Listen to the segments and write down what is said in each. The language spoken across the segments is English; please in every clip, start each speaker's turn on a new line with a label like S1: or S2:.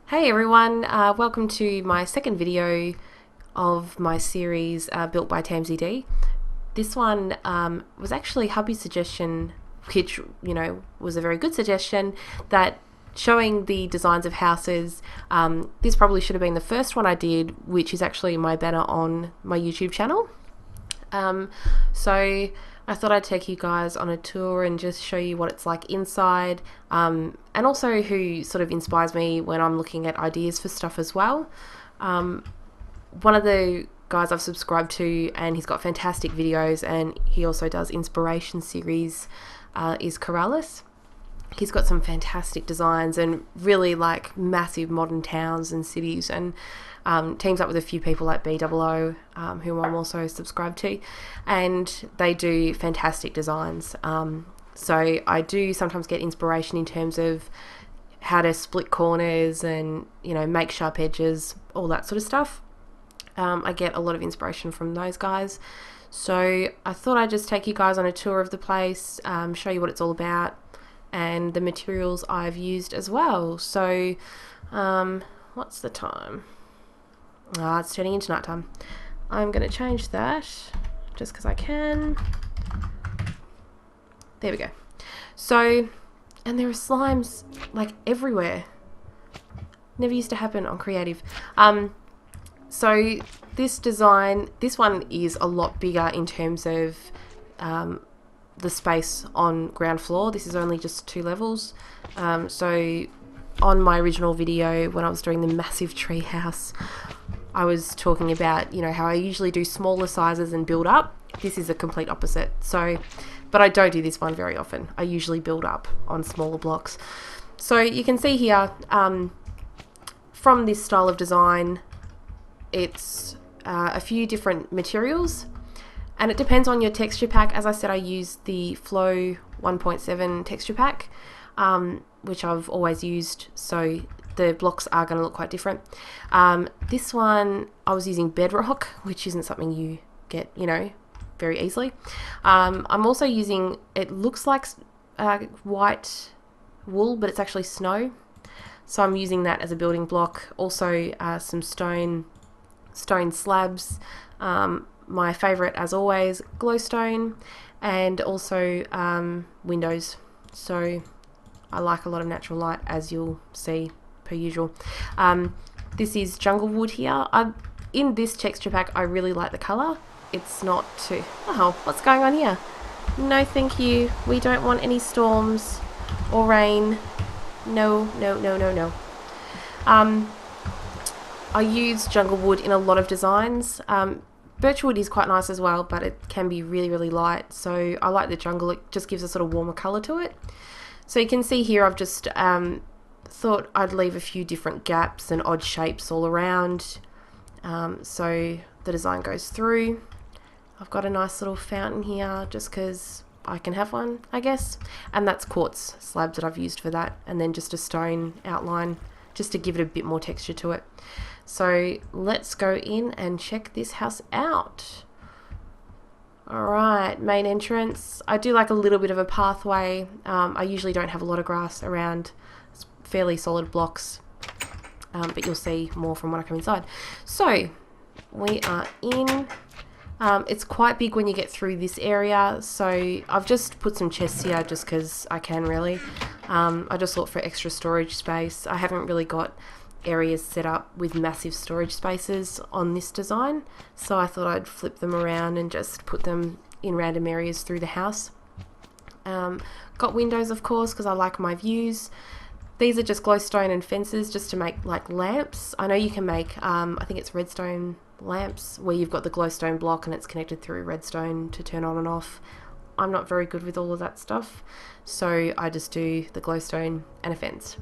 S1: Hey everyone, welcome to my second video of my series built by tamsyd. This one was actually hubby's suggestion, which was a very good suggestion, that showing the designs of houses. This probably should have been the first one I did, which is actually my banner on my YouTube channel. So I thought I'd take you guys on a tour and just show you what it's like inside, and also who sort of inspires me when I'm looking at ideas for stuff as well. One of the guys I've subscribed to, and he's got fantastic videos, and he also does inspiration series, is Corrales. He's got some fantastic designs and really like massive modern towns and cities, and teams up with a few people like BOO, who I'm also subscribed to, and they do fantastic designs. So I do sometimes get inspiration in terms of how to split corners and make sharp edges, all that sort of stuff. I get a lot of inspiration from those guys. So I thought I'd just take you guys on a tour of the place, show you what it's all about, and the materials I've used as well. So what's the time? It's turning into night time. I'm going to change that just because I can. There we go. So, and there are slimes like everywhere. Never used to happen on creative. So this design, this one is a lot bigger in terms of the space on ground floor. This is only just 2 levels. So on my original video, when I was doing the massive tree house, I was talking about how I usually do smaller sizes and build up. This is a complete opposite. So, but I don't do this one very often. I usually build up on smaller blocks. So you can see here, from this style of design, it's a few different materials, and it depends on your texture pack. As I said, I use the Flow 1.7 texture pack, which I've always used, so the blocks are going to look quite different. This one I was using bedrock, which isn't something you get very easily. I'm also using, it looks like white wool, but it's actually snow, so I'm using that as a building block. Also some stone slabs, my favorite as always, glowstone, and also windows. So I like a lot of natural light, as you'll see per usual. This is jungle wood here. In this texture pack, I really like the colour. It's not too... Oh, what's going on here? No thank you. We don't want any storms or rain. No, no, no, no, no. I use jungle wood in a lot of designs. Birchwood is quite nice as well, but it can be really, really light. So I like the jungle. It just gives a sort of warmer colour to it. So you can see here I've just thought I'd leave a few different gaps and odd shapes all around, so the design goes through. I've got a nice little fountain here just because I can have one, I guess, and that's quartz slabs that I've used for that, and then just a stone outline just to give it a bit more texture to it. So let's go in and check this house out. Alright, main entrance. I do like a little bit of a pathway. I usually don't have a lot of grass around. It's fairly solid blocks, but you'll see more from when I come inside. So we are in. It's quite big when you get through this area, so I've just put some chests here just because I can, really. I just thought for extra storage space. I haven't really got areas set up with massive storage spaces on this design, so I thought I'd flip them around and just put them in random areas through the house. Got windows, of course, because I like my views. These are just glowstone and fences just to make like lamps. I know you can make I think it's redstone lamps where you've got the glowstone block and it's connected through redstone to turn on and off. I'm not very good with all of that stuff, so I just do the glowstone and a fence.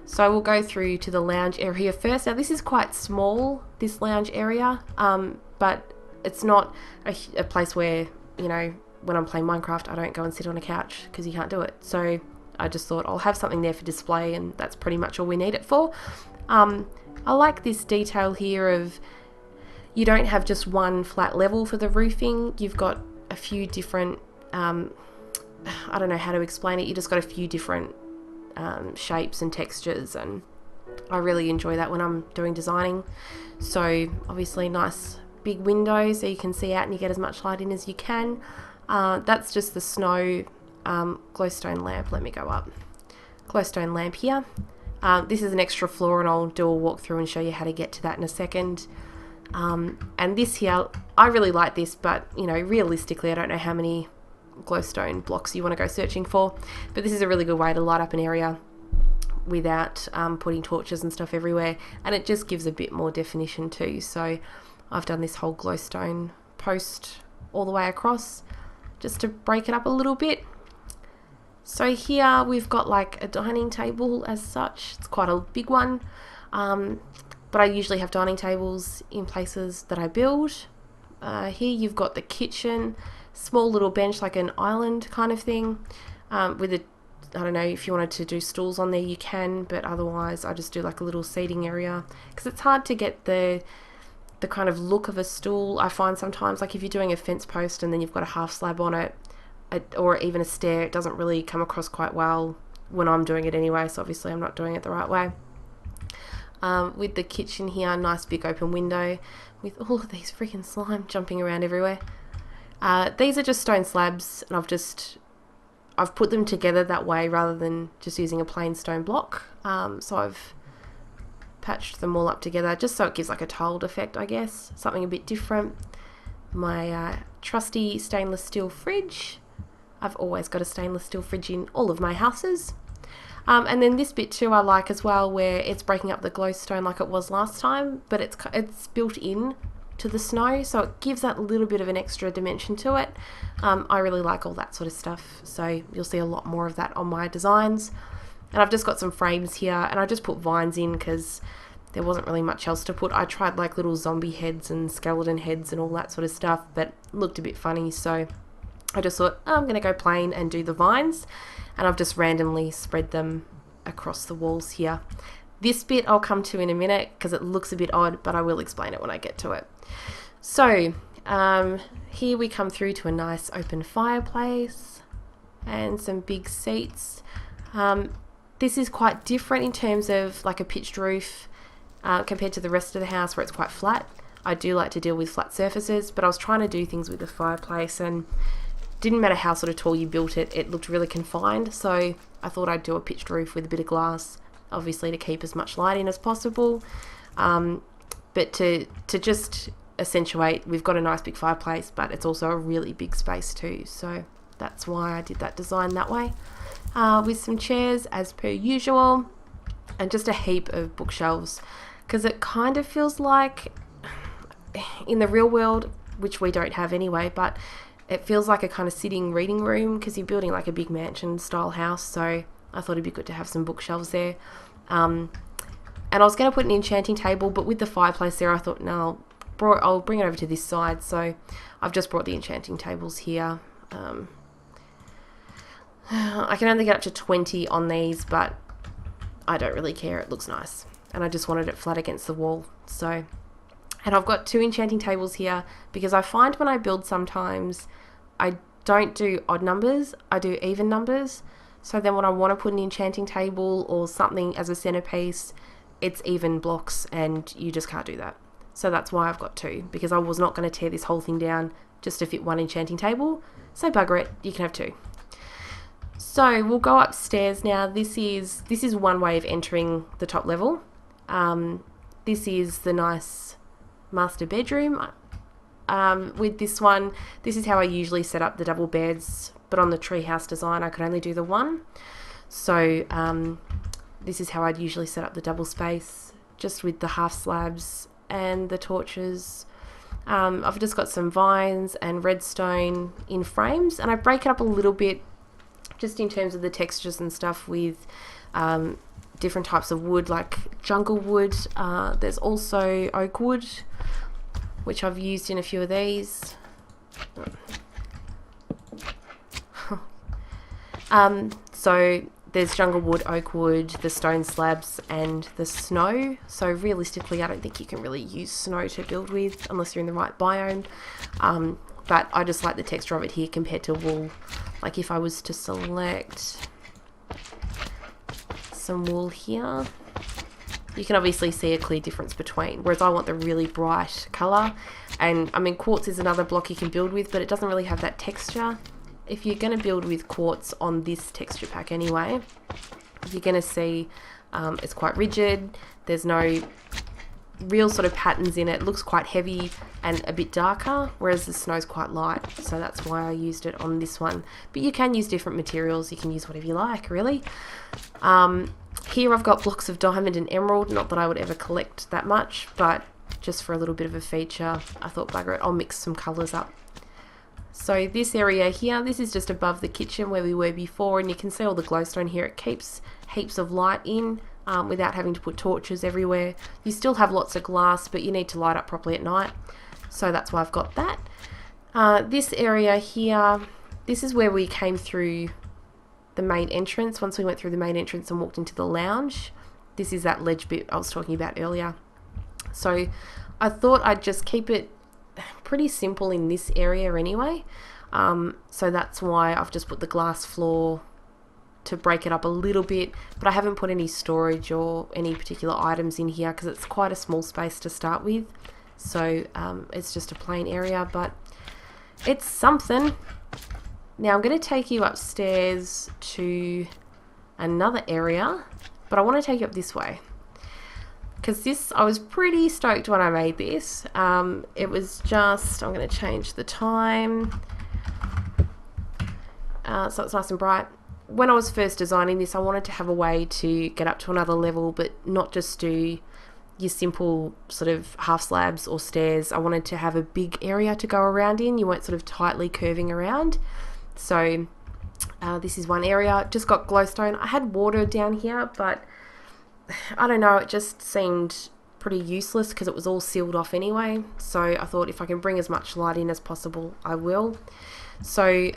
S1: So we'll go through to the lounge area first. Now this is quite small, this lounge area, but it's not a place where, when I'm playing Minecraft, I don't go and sit on a couch because you can't do it. So I just thought I'll have something there for display, and that's pretty much all we need it for. I like this detail here of you don't have just one flat level for the roofing. You've got a few different, I don't know how to explain it. You just got a few different shapes and textures, and I really enjoy that when I'm doing designing. So obviously nice big window so you can see out and you get as much light in as you can. That's just the snow glowstone lamp. Let me go up. Glowstone lamp here. This is an extra floor and I'll do a walkthrough and show you how to get to that in a second. And this here, I really like this, but you know, realistically I don't know how many glowstone blocks you want to go searching for, but this is a really good way to light up an area without putting torches and stuff everywhere, and it just gives a bit more definition too. So I've done this whole glowstone post all the way across just to break it up a little bit. So here we've got like a dining table as such. It's quite a big one, but I usually have dining tables in places that I build. Here you've got the kitchen, small little bench like an island kind of thing, with a, I don't know, if you wanted to do stools on there you can, but otherwise I just do like a little seating area because it's hard to get the kind of look of a stool. I find sometimes, like if you're doing a fence post and then you've got a half slab on it, or even a stair, it doesn't really come across quite well when I'm doing it anyway, so obviously I'm not doing it the right way. With the kitchen here, nice big open window with all of these freaking slime jumping around everywhere. These are just stone slabs, and I've put them together that way rather than just using a plain stone block. So I've patched them all up together just so it gives like a tiled effect, I guess, something a bit different. My trusty stainless steel fridge. I've always got a stainless steel fridge in all of my houses. And then this bit too I like as well, where it's breaking up the glowstone like it was last time, but it's built in to the snow, so it gives that little bit of an extra dimension to it. I really like all that sort of stuff, so you'll see a lot more of that on my designs. And I've just got some frames here, and I just put vines in because there wasn't really much else to put. I tried like little zombie heads and skeleton heads and all that sort of stuff, but it looked a bit funny, so I just thought, oh, I'm going to go plain and do the vines, and I've just randomly spread them across the walls here. This bit I'll come to in a minute because it looks a bit odd, but I will explain it when I get to it. So here we come through to a nice open fireplace and some big seats. This is quite different in terms of like a pitched roof compared to the rest of the house where it's quite flat. I do like to deal with flat surfaces, but I was trying to do things with the fireplace, and didn't matter how sort of tall you built it, it looked really confined, so I thought I'd do a pitched roof with a bit of glass, obviously to keep as much light in as possible, but to just accentuate, we've got a nice big fireplace, but it's also a really big space too, so that's why I did that design that way, with some chairs as per usual, and just a heap of bookshelves, because it kind of feels like in the real world, which we don't have anyway, but it feels like a kind of sitting reading room because you're building like a big mansion style house, so I thought it'd be good to have some bookshelves there. And I was going to put an enchanting table, but with the fireplace there I thought, no, I'll bring it over to this side, so I've just brought the enchanting tables here. I can only get up to 20 on these, but I don't really care, it looks nice, and I just wanted it flat against the wall. So, and I've got 2 enchanting tables here because I find when I build sometimes I don't do odd numbers, I do even numbers. So then when I want to put an enchanting table or something as a centerpiece, it's even blocks and you just can't do that. So that's why I've got 2, because I was not going to tear this whole thing down just to fit 1 enchanting table. So bugger it, you can have 2. So we'll go upstairs now. This is one way of entering the top level. This is the nice master bedroom. With this one, this is how I usually set up the double beds, but on the treehouse design I could only do the one. So this is how I'd usually set up the double space, just with the half slabs and the torches. I've just got some vines and redstone in frames, and I break it up a little bit just in terms of the textures and stuff with different types of wood, like jungle wood. There's also oak wood, which I've used in a few of these. So there's jungle wood, oak wood, the stone slabs, and the snow. So realistically, I don't think you can really use snow to build with unless you're in the right biome. But I just like the texture of it here compared to wool. Like if I was to select some wool here, you can obviously see a clear difference between, whereas I want the really bright colour. And I mean, quartz is another block you can build with, but it doesn't really have that texture. If you're going to build with quartz on this texture pack anyway, you're going to see it's quite rigid. There's no real sort of patterns in it. It looks quite heavy and a bit darker, whereas the snow's quite light, so that's why I used it on this one. But you can use different materials, you can use whatever you like, really. Here I've got blocks of diamond and emerald, not that I would ever collect that much, but just for a little bit of a feature, I thought bugger it, I'll mix some colours up. So this area here, this is just above the kitchen where we were before, and you can see all the glowstone here. It keeps heaps of light in without having to put torches everywhere. You still have lots of glass, but you need to light up properly at night, so that's why I've got that. This area here, this is where we came through the main entrance. Once we went through the main entrance and walked into the lounge, this is that ledge bit I was talking about earlier. So I thought I'd just keep it pretty simple in this area anyway, so that's why I've just put the glass floor to break it up a little bit, but I haven't put any storage or any particular items in here because it's quite a small space to start with. So it's just a plain area, but it's something. Now I'm going to take you upstairs to another area, but I want to take you up this way because this, I was pretty stoked when I made this. It was just, I'm going to change the time so it's nice and bright. When I was first designing this, I wanted to have a way to get up to another level, but not just do your simple sort of half slabs or stairs. I wanted to have a big area to go around in. You weren't sort of tightly curving around. So this is one area. Just got glowstone. I had water down here, but I don't know, it just seemed pretty useless because it was all sealed off anyway. So I thought if I can bring as much light in as possible, I will. So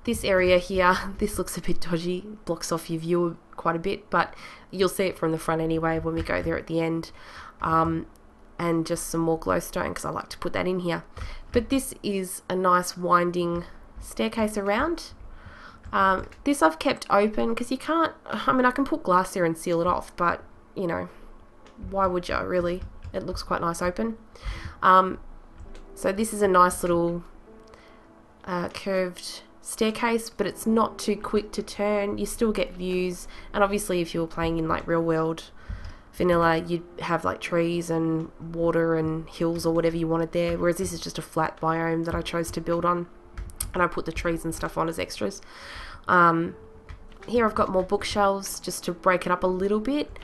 S1: this area here, this looks a bit dodgy, blocks off your view quite a bit, but you'll see it from the front anyway when we go there at the end. And just some more glowstone because I like to put that in here. But this is a nice winding staircase around. This I've kept open because you can't, I mean I can put glass there and seal it off, but you know, why would you really? It looks quite nice open. So this is a nice little curved staircase, but it's not too quick to turn. You still get views, and obviously if you were playing in like real world vanilla, you'd have like trees and water and hills or whatever you wanted there, whereas this is just a flat biome that I chose to build on, and I put the trees and stuff on as extras. Here I've got more bookshelves just to break it up a little bit,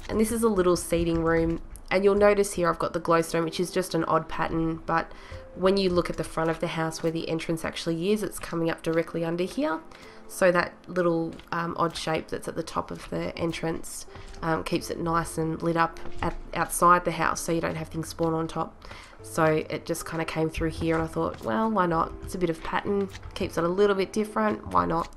S1: and this is a little seating room, and you'll notice here I've got the glowstone, which is just an odd pattern, but when you look at the front of the house where the entrance actually is, it's coming up directly under here. So that little odd shape that's at the top of the entrance keeps it nice and lit up outside the house, so you don't have things spawn on top. So it just kind of came through here, and I thought, well, why not? It's a bit of pattern, keeps it a little bit different, why not?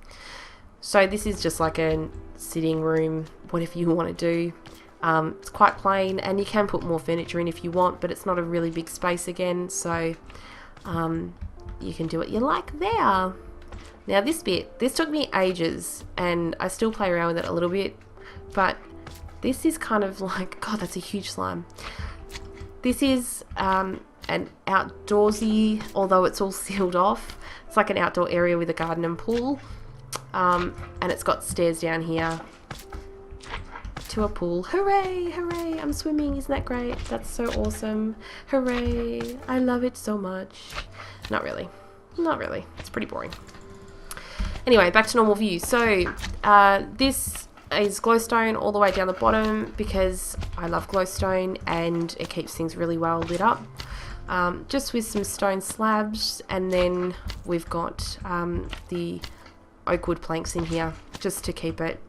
S1: So this is just like a sitting room, whatever you want to do. It's quite plain, and you can put more furniture in if you want, but it's not a really big space again, so you can do what you like there. Now this took me ages, and I still play around with it a little bit, but this is kind of like, God, that's a huge slime. This is an outdoorsy, although it's all sealed off. It's like an outdoor area with a garden and pool, and it's got stairs down here to a pool. Hooray, hooray, I'm swimming, isn't that great? That's so awesome. Hooray, I love it so much. Not really, it's pretty boring. Anyway, back to normal view. So this is glowstone all the way down the bottom because I love glowstone and it keeps things really well lit up. Just with some stone slabs, and then we've got the oak wood planks in here just to keep it,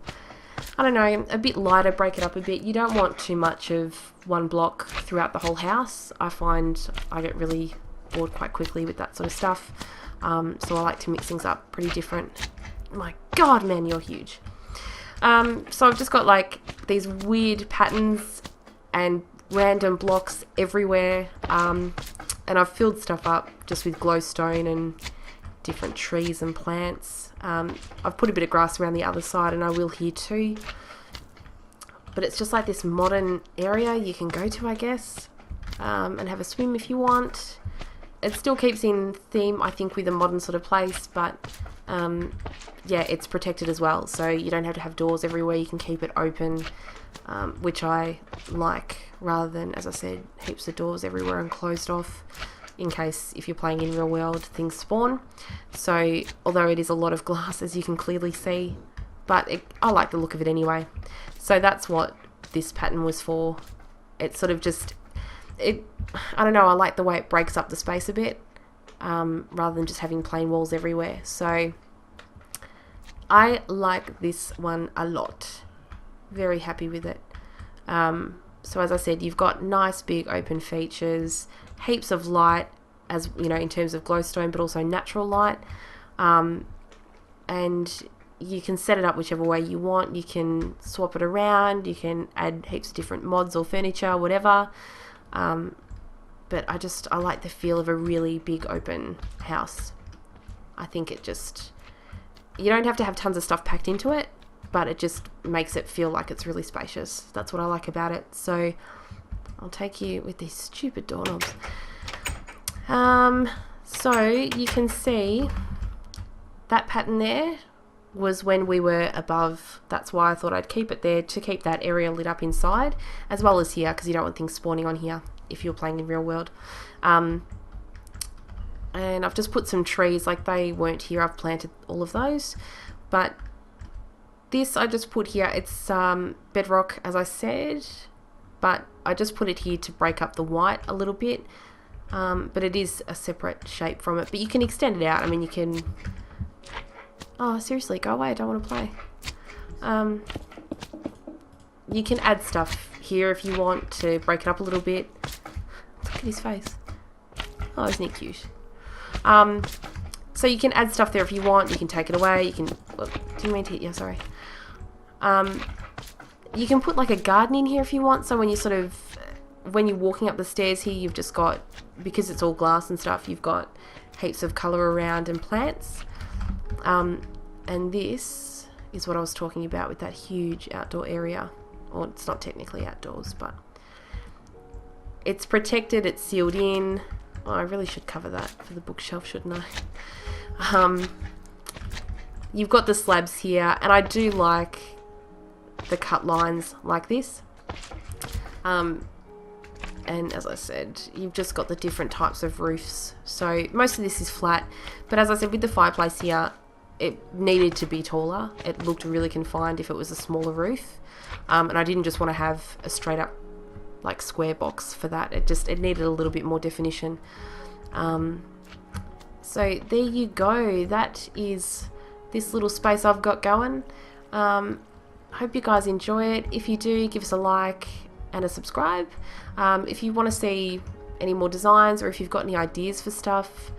S1: I don't know, a bit lighter, break it up a bit. You don't want too much of one block throughout the whole house. I find I get really bored quite quickly with that sort of stuff. So I like to mix things up pretty different. My God, man, you're huge. So I've just got like these weird patterns and random blocks everywhere. And I've filled stuff up just with glowstone and different trees and plants. I've put a bit of grass around the other side, and I will here too. But it's just like this modern area you can go to, I guess, and have a swim if you want. It still keeps in theme, I think, with a modern sort of place, but yeah, it's protected as well, so you don't have to have doors everywhere. You can keep it open, which I like, rather than, as I said, heaps of doors everywhere and closed off in case, if you're playing in real world, things spawn. So although it is a lot of glass, as you can clearly see, but I like the look of it anyway. So that's what this pattern was for. It sort of just, I don't know, I like the way it breaks up the space a bit, rather than just having plain walls everywhere. So I like this one a lot. Very happy with it. So as I said, you've got nice big open features, heaps of light, as you know, in terms of glowstone, but also natural light. And you can set it up whichever way you want. You can swap it around. You can add heaps of different mods or furniture, whatever. But I like the feel of a really big open house. I think it just, you don't have to have tons of stuff packed into it, but it just makes it feel like it's really spacious. That's what I like about it. So I'll take you with these stupid doorknobs. So you can see that pattern there was when we were above. That's why I thought I'd keep it there, to keep that area lit up inside, as well as here, because you don't want things spawning on here if you're playing in real world. And I've just put some trees, like they weren't here, I've planted all of those, but this I just put here. It's bedrock, as I said, but I just put it here to break up the white a little bit, but it is a separate shape from it. But you can extend it out. I mean, you can, oh seriously, go away, I don't want to play. You can add stuff here if you want to break it up a little bit. Look at his face. Oh, isn't he cute? So you can add stuff there if you want. You can take it away. You can, look, didn't mean to hit you, sorry. You can put like a garden in here if you want. So when you sort of, when you're walking up the stairs here, you've just got, because it's all glass and stuff, you've got heaps of colour around and plants. And this is what I was talking about with that huge outdoor area. Or it's not technically outdoors, but it's protected, it's sealed in. Oh, I really should cover that for the bookshelf, shouldn't I? You've got the slabs here, and I do like the cut lines like this. And as I said, you've just got the different types of roofs. So most of this is flat, but as I said, with the fireplace here, it needed to be taller. It looked really confined if it was a smaller roof. And I didn't just want to have a straight up like square box for that. It needed a little bit more definition. So there you go. That is this little space I've got going. Hope you guys enjoy it. If you do, give us a like and a subscribe. If you want to see any more designs, or if you've got any ideas for stuff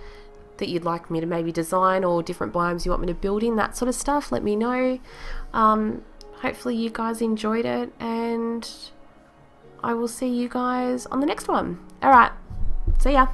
S1: that you'd like me to maybe design, or different biomes you want me to build in, that sort of stuff, let me know. Hopefully you guys enjoyed it, and I will see you guys on the next one. Alright, see ya.